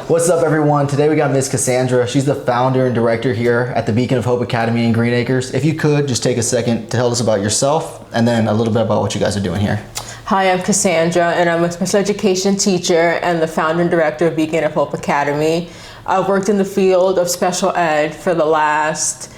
What's up, everyone? Today we got Miss Cassandra. She's the founder and director here at the Beacon of Hope Academy in Green Acres. If you could, just take a second to tell us about yourself and then a little bit about what you guys are doing here. Hi, I'm Cassandra, and I'm a special education teacher and the founder and director of Beacon of Hope Academy. I've worked in the field of special ed for the last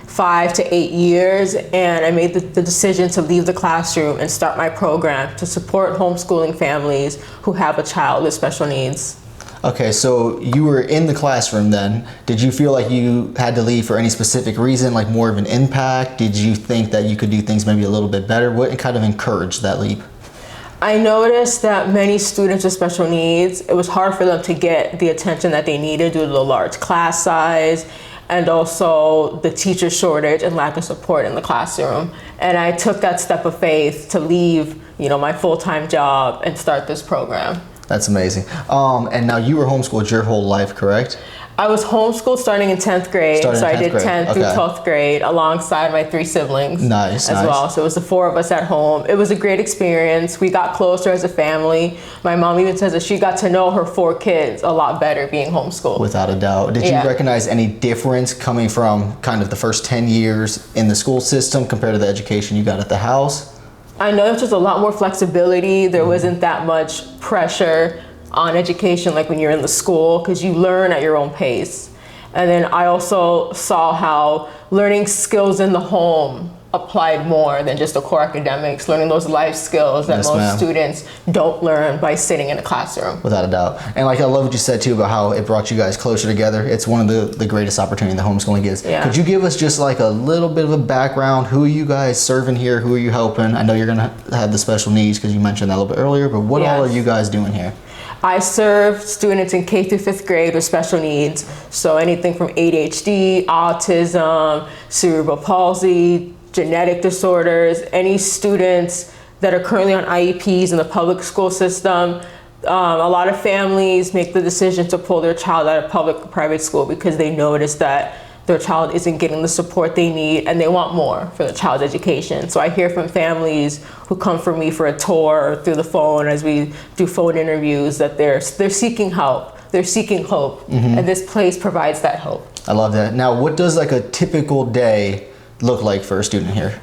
5 to 8 years, and I made the decision to leave the classroom and start my program to support homeschooling families who have a child with special needs. Okay, so you were in the classroom then. Did you feel like you had to leave for any specific reason, like more of an impact? Did you think that you could do things maybe a little bit better? What kind of encouraged that leap? I noticed that many students with special needs, it was hard for them to get the attention that they needed due to the large class size and also the teacher shortage and lack of support in the classroom. And I took that step of faith to leave, my full-time job and start this program. That's amazing. And now you were homeschooled your whole life, correct? I was homeschooled starting in 10th grade. I did 10th through 12th grade alongside my 3 siblings. Nice. Well. So it was the 4 of us at home. It was a great experience. We got closer as a family. My mom even says that she got to know her 4 kids a lot better being homeschooled. Without a doubt. Did you recognize any difference coming from kind of the first 10 years in the school system compared to the education you got at the house? I noticed there's a lot more flexibility. There wasn't that much pressure on education like when you're in the school, because you learn at your own pace. And then I also saw how learning skills in the home applied more than just the core academics, learning those life skills that most students don't learn by sitting in a classroom. Without a doubt. And I love what you said too about how it brought you guys closer together. It's one of the greatest opportunities that homeschooling gives. Yeah. Could you give us just like a little bit of a background? Who are you guys serving here? Who are you helping? I know you're gonna have the special needs because you mentioned that a little bit earlier, but what all are you guys doing here? I serve students in K through 5th grade with special needs. So anything from ADHD, autism, cerebral palsy, genetic disorders, any students that are currently on IEPs in the public school system. A lot of families make the decision to pull their child out of public or private school because they notice that their child isn't getting the support they need and they want more for the child's education. So I hear from families who come for me for a tour or through the phone as we do phone interviews that they're seeking help, they're seeking hope, and this place provides that hope. I love that. Now, what does like a typical day look like for a student here?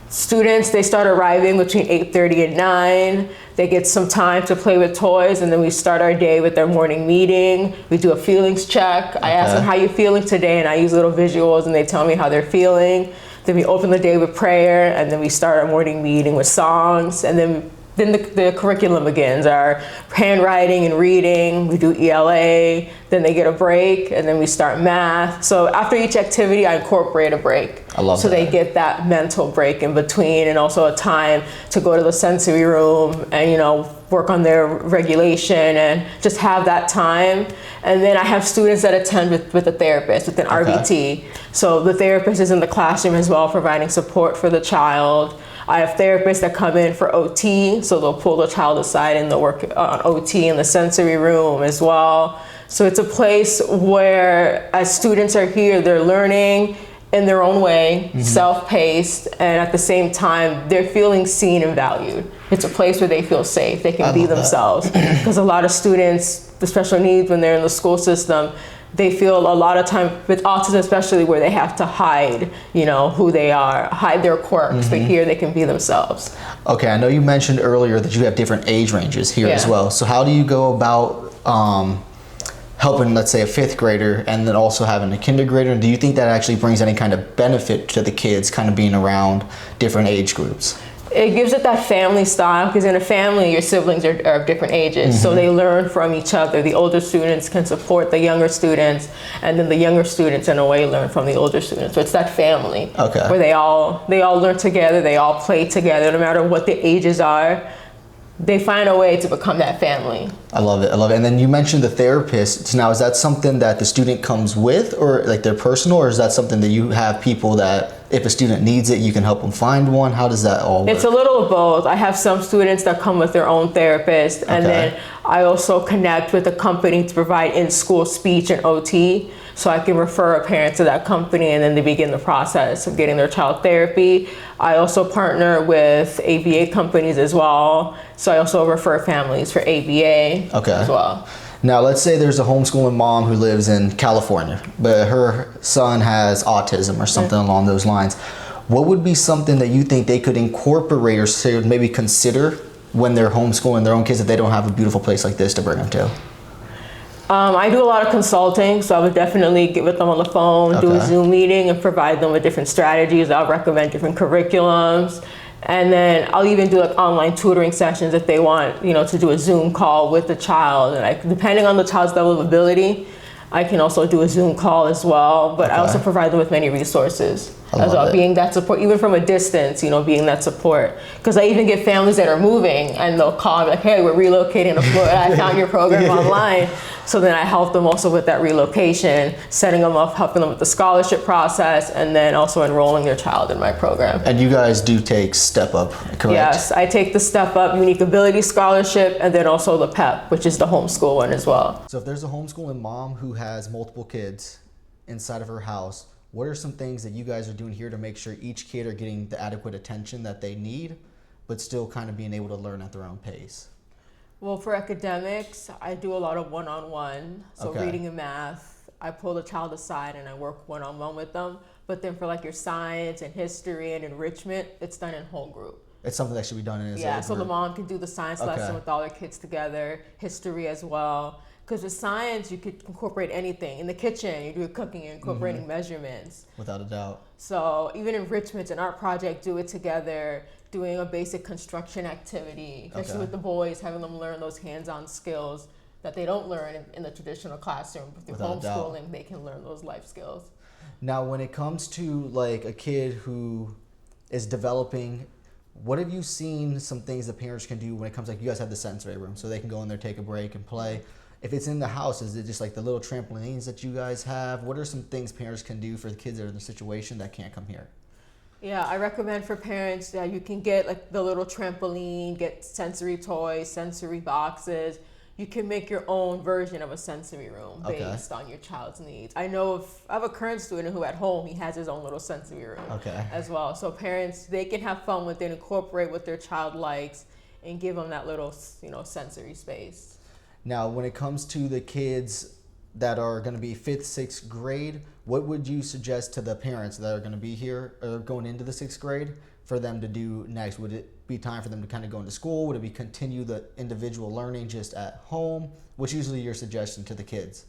Students, they start arriving between 8:30 and 9. They get some time to play with toys, and then we start our day with their morning meeting. We do a feelings check. I ask them, how you feeling today? And I use little visuals, and they tell me how they're feeling. Then we open the day with prayer, and then we start our morning meeting with songs, and then the curriculum begins, our handwriting and reading. We do ELA, then they get a break, and then we start math. So after each activity, I incorporate a break. I love that. So they get that mental break in between, and also a time to go to the sensory room and, work on their regulation and just have that time. And then I have students that attend with a therapist, with an RBT. So the therapist is in the classroom as well, providing support for the child. I have therapists that come in for OT, so they'll pull the child aside and they'll work on OT in the sensory room as well. So it's a place where, as students are here, they're learning in their own way, self-paced, and at the same time, they're feeling seen and valued. It's a place where they feel safe, they can be themselves. Because a lot of students with special needs, when they're in the school system, they feel a lot of time, with autism especially, where they have to hide, who they are, hide their quirks, but here they can be themselves. Okay, I know you mentioned earlier that you have different age ranges here as well. So how do you go about helping, let's say, a 5th grader and then also having a kindergartner? Do you think that actually brings any kind of benefit to the kids kind of being around different age groups? It gives it that family style, because in a family, your siblings are of different ages, so they learn from each other. The older students can support the younger students, and then the younger students, in a way, learn from the older students. So it's that family where they all learn together, they all play together, no matter what the ages are. They find a way to become that family. I love it. And then you mentioned the therapist. Now, is that something that the student comes with, or like they're personal, or is that something that you have people that if a student needs it, you can help them find one? How does that all work? It's a little of both. I have some students that come with their own therapist, and then I also connect with a company to provide in-school speech and OT. So I can refer a parent to that company, and then they begin the process of getting their child therapy. I also partner with ABA companies as well. So I also refer families for ABA as well. Now, let's say there's a homeschooling mom who lives in California, but her son has autism or something along those lines. What would be something that you think they could incorporate or say, maybe consider when they're homeschooling their own kids if they don't have a beautiful place like this to bring them to? I do a lot of consulting, so I would definitely get with them on the phone, do a Zoom meeting, and provide them with different strategies. I'll recommend different curriculums. And then I'll even do like online tutoring sessions if they want, to do a Zoom call with the child. And depending on the child's level of ability, I can also do a Zoom call as well. But I also provide them with many resources as well, being that support, even from a distance, being that support. Because I even get families that are moving and they'll call me like, hey, we're relocating to Florida. I found your program online. So then I help them also with that relocation, setting them up, helping them with the scholarship process, and then also enrolling their child in my program. And you guys do take Step Up, correct? Yes, I take the Step Up Unique Ability Scholarship, and then also the PEP, which is the homeschool one as well. So if there's a homeschooling mom who has multiple kids inside of her house, what are some things that you guys are doing here to make sure each kid are getting the adequate attention that they need, but still kind of being able to learn at their own pace? Well, for academics, I do a lot of one-on-one. So reading and math, I pull the child aside and I work one-on-one with them. But then for like your science and history and enrichment, it's done in whole group. It's something that should be done in a group. So the mom can do the science lesson with all their kids together, history as well. Because with science, you could incorporate anything. In the kitchen, you do cooking, you're incorporating measurements. Without a doubt. So even enrichments, an art project, do it together. Doing a basic construction activity, especially with the boys, having them learn those hands-on skills that they don't learn in the traditional classroom. Through homeschooling, they can learn those life skills. Now, when it comes to like a kid who is developing, what have you seen some things that parents can do when it comes, like you guys have the sensory room, so they can go in there, take a break and play. If it's in the house, is it just like the little trampolines that you guys have? What are some things parents can do for the kids that are in the situation that can't come here? Yeah, I recommend for parents that you can get like the little trampoline, get sensory toys, sensory boxes. You can make your own version of a sensory room based on your child's needs. I know I have a current student who at home, he has his own little sensory room as well. So parents, they can have fun with it, incorporate what their child likes, and give them that little, sensory space. Now, when it comes to the kids that are going to be 5th, 6th grade, what would you suggest to the parents that are going to be here or going into the 6th grade for them to do next? Would it be time for them to kind of go into school? Would it be continue the individual learning just at home? What's usually your suggestion to the kids?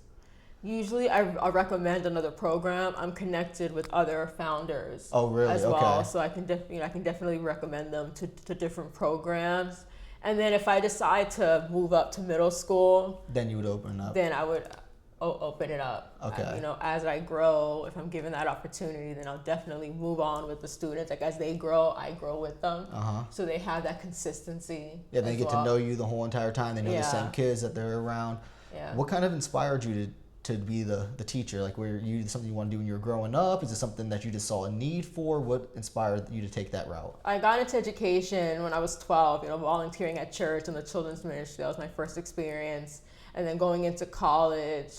Usually I recommend another program. I'm connected with other founders as well. So I can definitely recommend them to different programs. And then if I decide to move up to middle school, then you would open up. Then I would open it up. As I grow, if I'm given that opportunity, then I'll definitely move on with the students. Like as they grow, I grow with them. So they have that consistency. Yeah, they get to know you the whole entire time. They know the same kids that they're around. Yeah. What kind of inspired you to be the teacher? Like, were you something you wanted to do when you were growing up? Is it something that you just saw a need for? What inspired you to take that route? I got into education when I was 12, volunteering at church and the children's ministry. That was my first experience. And then going into college,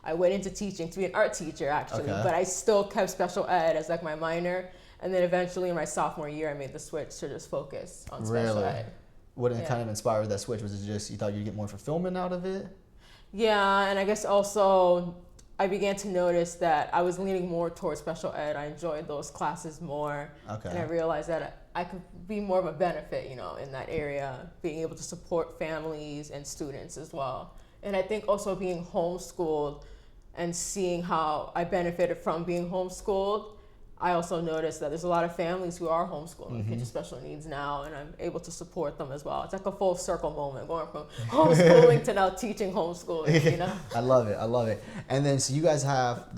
I went into teaching to be an art teacher actually, but I still kept special ed as like my minor. And then eventually in my sophomore year, I made the switch to just focus on special ed. What kind of inspired that switch? Was it just you thought you'd get more fulfillment out of it? Yeah, and I guess also I began to notice that I was leaning more towards special ed. I enjoyed those classes more. And I realized that I could be more of a benefit, in that area, being able to support families and students as well. And I think also being homeschooled and seeing how I benefited from being homeschooled, I also noticed that there's a lot of families who are homeschooling kids with special needs now, and I'm able to support them as well. It's like a full circle moment, going from homeschooling to now teaching homeschooling, I love it. And then, so you guys have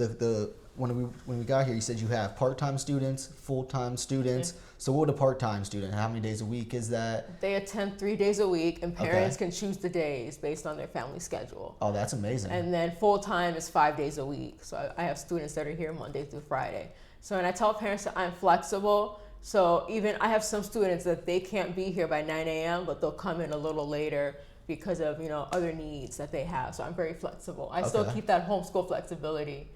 when we got here, you said you have part-time students, full-time students. So what would a part-time student, how many days a week is that? They attend 3 days a week, and parents can choose the days based on their family schedule. Oh, that's amazing. And then full-time is 5 days a week. So I have students that are here Monday through Friday. So, and I tell parents that I'm flexible. So even I have some students that they can't be here by 9 a.m., but they'll come in a little later because of, other needs that they have. So I'm very flexible. I still keep that homeschool flexibility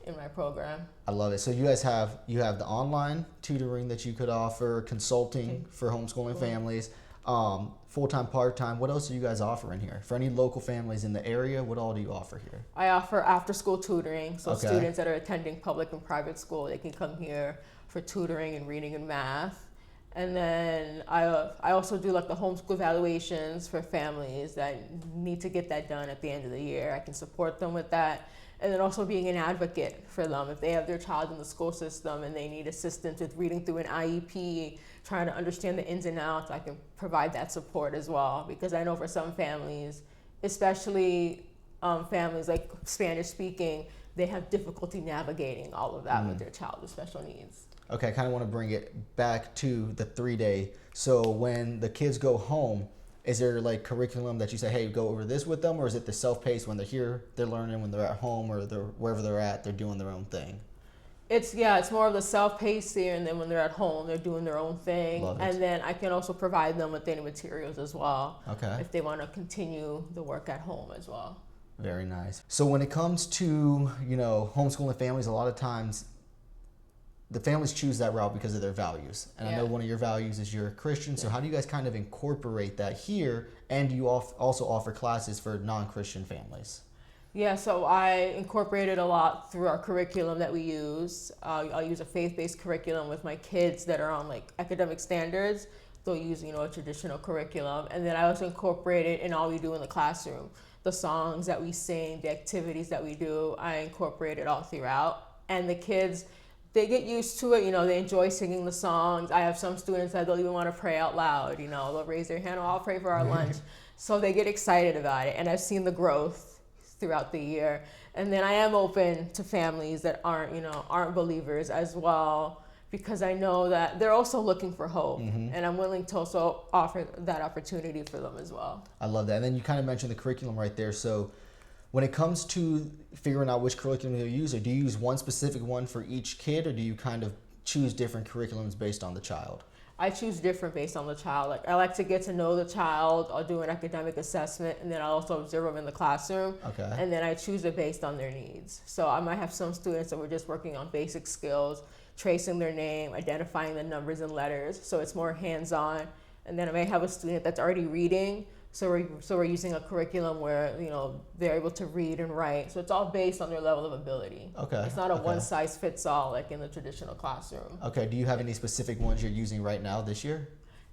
in my program. I love it. So you guys have the online tutoring that you could offer, consulting for homeschooling families. full-time, part-time. What else are you guys offering here? For any local families in the area, what all do you offer here? I offer after-school tutoring, so Okay. students that are attending public and private school, they can come here for tutoring and reading and math. And then I also do like the homeschool evaluations for families that need to get that done at the end of the year. I can support them with that. And then also being an advocate for them. If they have their child in the school system and they need assistance with reading through an IEP, trying to understand the ins and outs, I can provide that support as well. Because I know for some families, especially families like Spanish speaking, they have difficulty navigating all of that with their child with special needs. Okay, I kind of want to bring it back to the 3-day. So when the kids go home, is there like curriculum that you say, hey, go over this with them? Or is it the self-paced when they're here, they're learning, when they're at home or they're wherever they're at, they're doing their own thing? It's more of the self-paced here, and then when they're at home, they're doing their own thing. Love it. And then I can also provide them with any materials as well. Okay. If they want to continue the work at home as well. Very nice. So when it comes to, homeschooling families, a lot of times the families choose that route because of their values. And I know one of your values is you're a Christian. So how do you guys kind of incorporate that here? And do you also offer classes for non-Christian families? Yeah, so I incorporated a lot through our curriculum that we use. I'll use a faith-based curriculum with my kids that are on like academic standards. They'll use, a traditional curriculum. And then I also incorporate it in all we do in the classroom. The songs that we sing, the activities that we do, I incorporate it all throughout. And the kids, they get used to it, they enjoy singing the songs. I have some students that don't even want to pray out loud, they'll raise their hand, I'll pray for our lunch. So they get excited about it. And I've seen the growth throughout the year. And then I am open to families that aren't believers as well, because I know that they're also looking for hope, and I'm willing to also offer that opportunity for them as well. I love that. And then you kind of mentioned the curriculum right there. So when it comes to figuring out which curriculum you'll use, or do you use one specific one for each kid, or do you kind of choose different curriculums based on the child? I choose different based on the child. Like, I like to get to know the child. I'll do an academic assessment, and then I'll also observe them in the classroom. Okay. And then I choose it based on their needs. So I might have some students that we're just working on basic skills, tracing their name, identifying the numbers and letters. So it's more hands-on. And then I may have a student that's already reading. So we're using a curriculum where they're able to read and write. So it's all based on their level of ability. Okay. It's not a one-size-fits-all like in the traditional classroom. Okay. Do you have any specific ones you're using right now this year?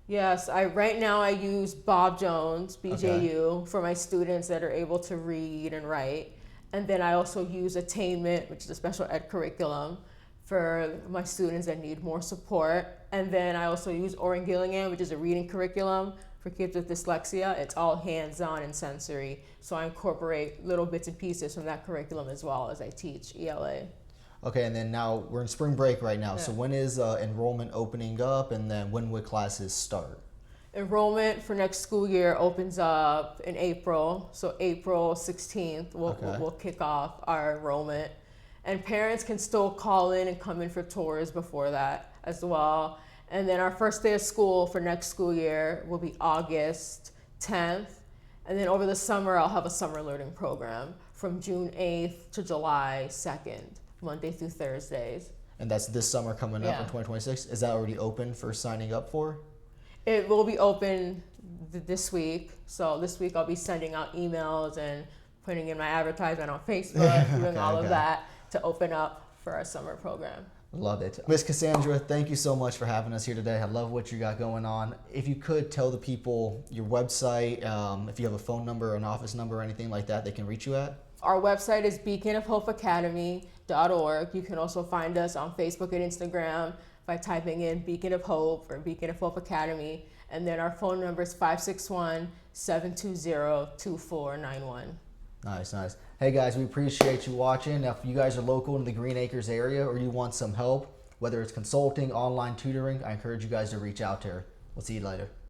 Yes, right now I use Bob Jones, BJU, for my students that are able to read and write. And then I also use Attainment, which is a special ed curriculum for my students that need more support. And then I also use Oren Gillingham, which is a reading curriculum for kids with dyslexia. It's all hands-on and sensory. So I incorporate little bits and pieces from that curriculum as well as I teach ELA. Okay, and then now we're in spring break right now. Yeah. So when is enrollment opening up, and then when would classes start? Enrollment for next school year opens up in April. So April 16th, we'll kick off our enrollment. And parents can still call in and come in for tours before that as well. And then our first day of school for next school year will be August 10th. And then over the summer, I'll have a summer learning program from June 8th to July 2nd, Monday through Thursdays. And that's this summer coming up in 2026? Is that already open for signing up for? It will be open this week. So this week I'll be sending out emails and putting in my advertisement on Facebook, doing all of that to open up for our summer program. Love it. Miss Cassandra, thank you so much for having us here today. I love what you got going on. If you could tell the people your website, if you have a phone number or an office number or anything like that they can reach you at. Our website is beaconofhopeacademy.org. You can also find us on Facebook and Instagram by typing in Beacon of Hope or Beacon of Hope Academy. And then our phone number is 561-720-2491. Nice, nice. Hey guys, we appreciate you watching. Now, if you guys are local in the Green Acres area or you want some help, whether it's consulting, online tutoring, I encourage you guys to reach out to her. We'll see you later.